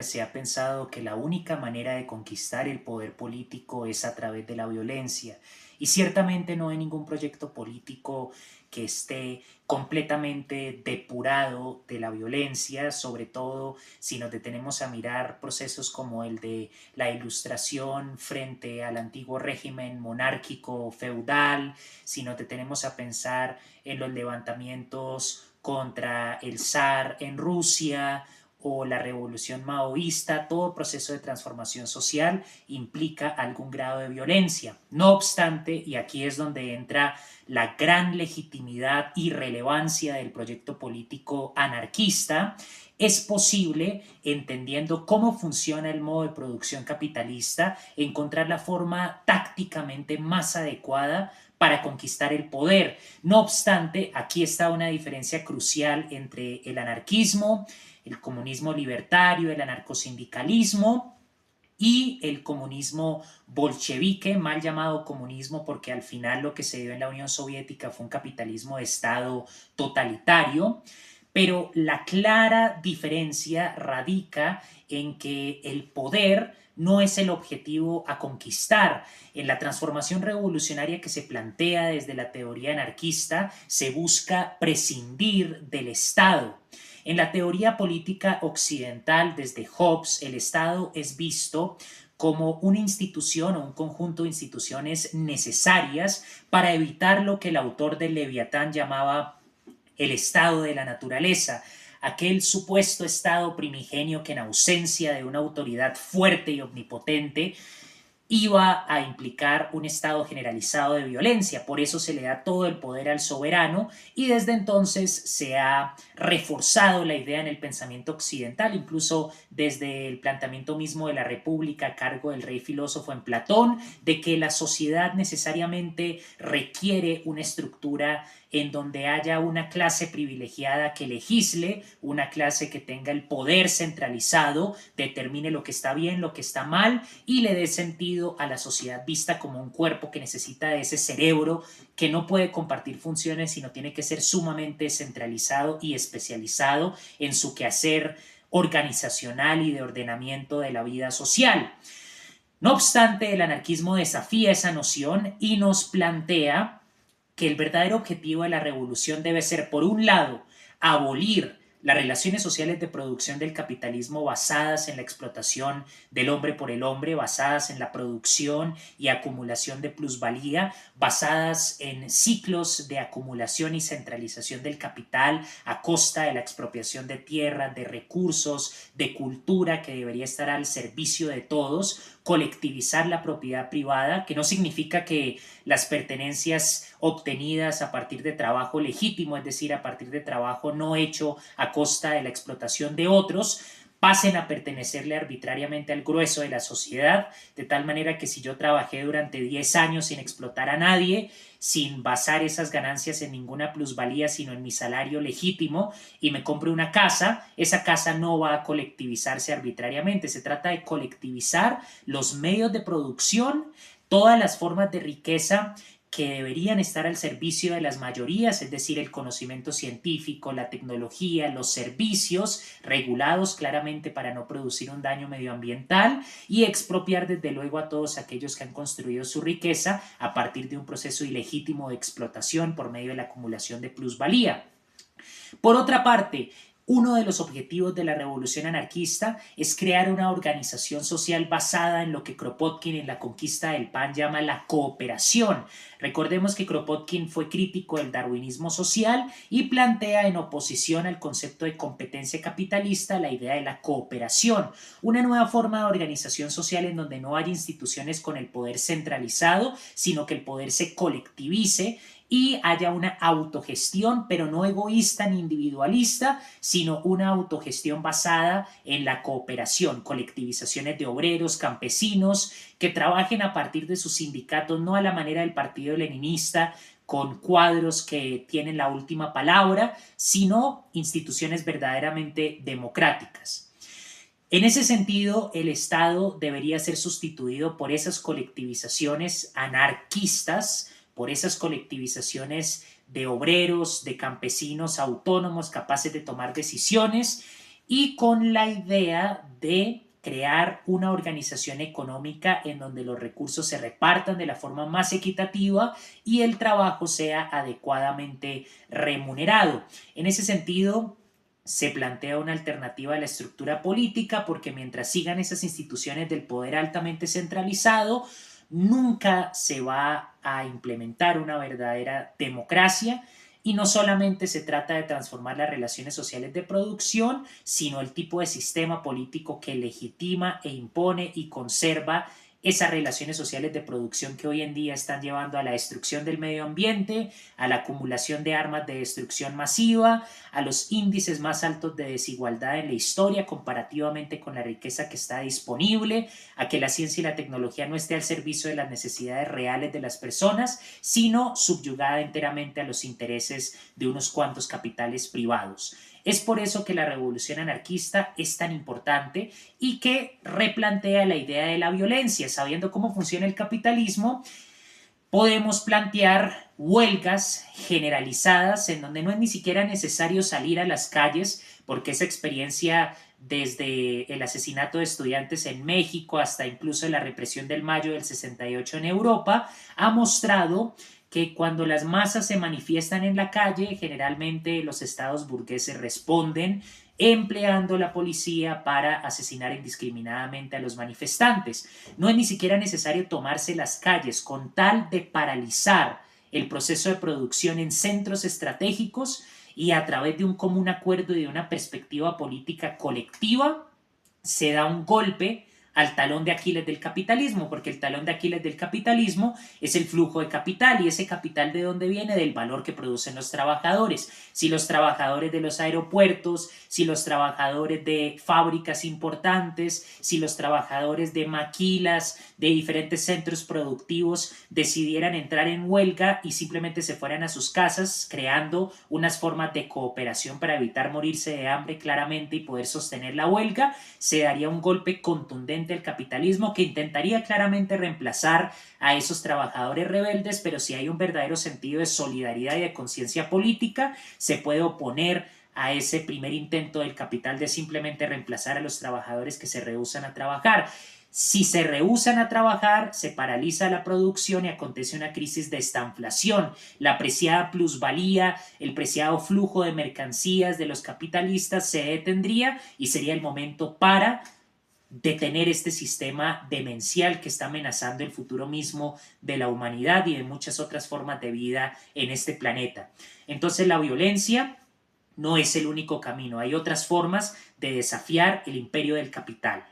Se ha pensado que la única manera de conquistar el poder político es a través de la violencia. Y ciertamente no hay ningún proyecto político que esté completamente depurado de la violencia, sobre todo si nos detenemos a mirar procesos como el de la Ilustración frente al antiguo régimen monárquico feudal, si nos detenemos a pensar en los levantamientos contra el zar en Rusia, o la revolución maoísta. Todo proceso de transformación social implica algún grado de violencia. No obstante, y aquí es donde entra la gran legitimidad y relevancia del proyecto político anarquista, es posible, entendiendo cómo funciona el modo de producción capitalista, encontrar la forma tácticamente más adecuada para conquistar el poder. No obstante, aquí está una diferencia crucial entre el anarquismo, el comunismo libertario, el anarcosindicalismo y el comunismo bolchevique, mal llamado comunismo porque al final lo que se dio en la Unión Soviética fue un capitalismo de Estado totalitario. Pero la clara diferencia radica en que el poder no es el objetivo a conquistar. En la transformación revolucionaria que se plantea desde la teoría anarquista, se busca prescindir del Estado. En la teoría política occidental, desde Hobbes, el Estado es visto como una institución o un conjunto de instituciones necesarias para evitar lo que el autor del Leviatán llamaba el estado de la naturaleza, aquel supuesto estado primigenio que en ausencia de una autoridad fuerte y omnipotente iba a implicar un estado generalizado de violencia. Por eso se le da todo el poder al soberano y desde entonces se ha reforzado la idea en el pensamiento occidental, incluso desde el planteamiento mismo de la república a cargo del rey filósofo en Platón, de que la sociedad necesariamente requiere una estructura en donde haya una clase privilegiada que legisle, una clase que tenga el poder centralizado, determine lo que está bien, lo que está mal y le dé sentido a la sociedad vista como un cuerpo que necesita de ese cerebro que no puede compartir funciones, sino tiene que ser sumamente centralizado y especializado en su quehacer organizacional y de ordenamiento de la vida social. No obstante, el anarquismo desafía esa noción y nos plantea que el verdadero objetivo de la revolución debe ser, por un lado, abolir las relaciones sociales de producción del capitalismo basadas en la explotación del hombre por el hombre, basadas en la producción y acumulación de plusvalía, basadas en ciclos de acumulación y centralización del capital a costa de la expropiación de tierras, de recursos, de cultura que debería estar al servicio de todos, colectivizar la propiedad privada, que no significa que las pertenencias obtenidas a partir de trabajo legítimo, es decir, a partir de trabajo no hecho a costa de la explotación de otros, pasen a pertenecerle arbitrariamente al grueso de la sociedad, de tal manera que si yo trabajé durante 10 años sin explotar a nadie, sin basar esas ganancias en ninguna plusvalía, sino en mi salario legítimo, y me compro una casa, esa casa no va a colectivizarse arbitrariamente. Se trata de colectivizar los medios de producción, todas las formas de riqueza que deberían estar al servicio de las mayorías, es decir, el conocimiento científico, la tecnología, los servicios regulados claramente para no producir un daño medioambiental y expropiar desde luego a todos aquellos que han construido su riqueza a partir de un proceso ilegítimo de explotación por medio de la acumulación de plusvalía. Por otra parte, uno de los objetivos de la revolución anarquista es crear una organización social basada en lo que Kropotkin en la conquista del pan llama la cooperación. Recordemos que Kropotkin fue crítico del darwinismo social y plantea en oposición al concepto de competencia capitalista la idea de la cooperación, una nueva forma de organización social en donde no hay instituciones con el poder centralizado, sino que el poder se colectivice y haya una autogestión, pero no egoísta ni individualista, sino una autogestión basada en la cooperación, colectivizaciones de obreros, campesinos, que trabajen a partir de sus sindicatos, no a la manera del partido leninista, con cuadros que tienen la última palabra, sino instituciones verdaderamente democráticas. En ese sentido, el Estado debería ser sustituido por esas colectivizaciones anarquistas, por esas colectivizaciones de obreros, de campesinos autónomos capaces de tomar decisiones y con la idea de crear una organización económica en donde los recursos se repartan de la forma más equitativa y el trabajo sea adecuadamente remunerado. En ese sentido, se plantea una alternativa a la estructura política porque mientras sigan esas instituciones del poder altamente centralizado, nunca se va a implementar una verdadera democracia. Y no solamente se trata de transformar las relaciones sociales de producción, sino el tipo de sistema político que legitima e impone y conserva esas relaciones sociales de producción que hoy en día están llevando a la destrucción del medio ambiente, a la acumulación de armas de destrucción masiva, a los índices más altos de desigualdad en la historia comparativamente con la riqueza que está disponible, a que la ciencia y la tecnología no esté al servicio de las necesidades reales de las personas, sino subyugada enteramente a los intereses de unos cuantos capitales privados. Es por eso que la revolución anarquista es tan importante y que replantea la idea de la violencia. Sabiendo cómo funciona el capitalismo, podemos plantear huelgas generalizadas en donde no es ni siquiera necesario salir a las calles, porque esa experiencia desde el asesinato de estudiantes en México hasta incluso la represión del mayo del 68 en Europa, ha mostrado que cuando las masas se manifiestan en la calle, generalmente los estados burgueses responden empleando la policía para asesinar indiscriminadamente a los manifestantes. No es ni siquiera necesario tomarse las calles con tal de paralizar el proceso de producción en centros estratégicos y a través de un común acuerdo y de una perspectiva política colectiva se da un golpe al talón de Aquiles del capitalismo, porque el talón de Aquiles del capitalismo es el flujo de capital, y ese capital de dónde viene, del valor que producen los trabajadores. Si los trabajadores de los aeropuertos, si los trabajadores de fábricas importantes, si los trabajadores de maquilas, de diferentes centros productivos decidieran entrar en huelga y simplemente se fueran a sus casas, creando unas formas de cooperación para evitar morirse de hambre claramente y poder sostener la huelga, se daría un golpe contundente al capitalismo que intentaría claramente reemplazar a esos trabajadores rebeldes, pero si hay un verdadero sentido de solidaridad y de conciencia política, se puede oponer a ese primer intento del capital de simplemente reemplazar a los trabajadores que se rehúsan a trabajar. Si se rehúsan a trabajar, se paraliza la producción y acontece una crisis de estanflación. La preciada plusvalía, el preciado flujo de mercancías de los capitalistas se detendría y sería el momento para detener este sistema demencial que está amenazando el futuro mismo de la humanidad y de muchas otras formas de vida en este planeta. Entonces la violencia no es el único camino, hay otras formas de desafiar el imperio del capital.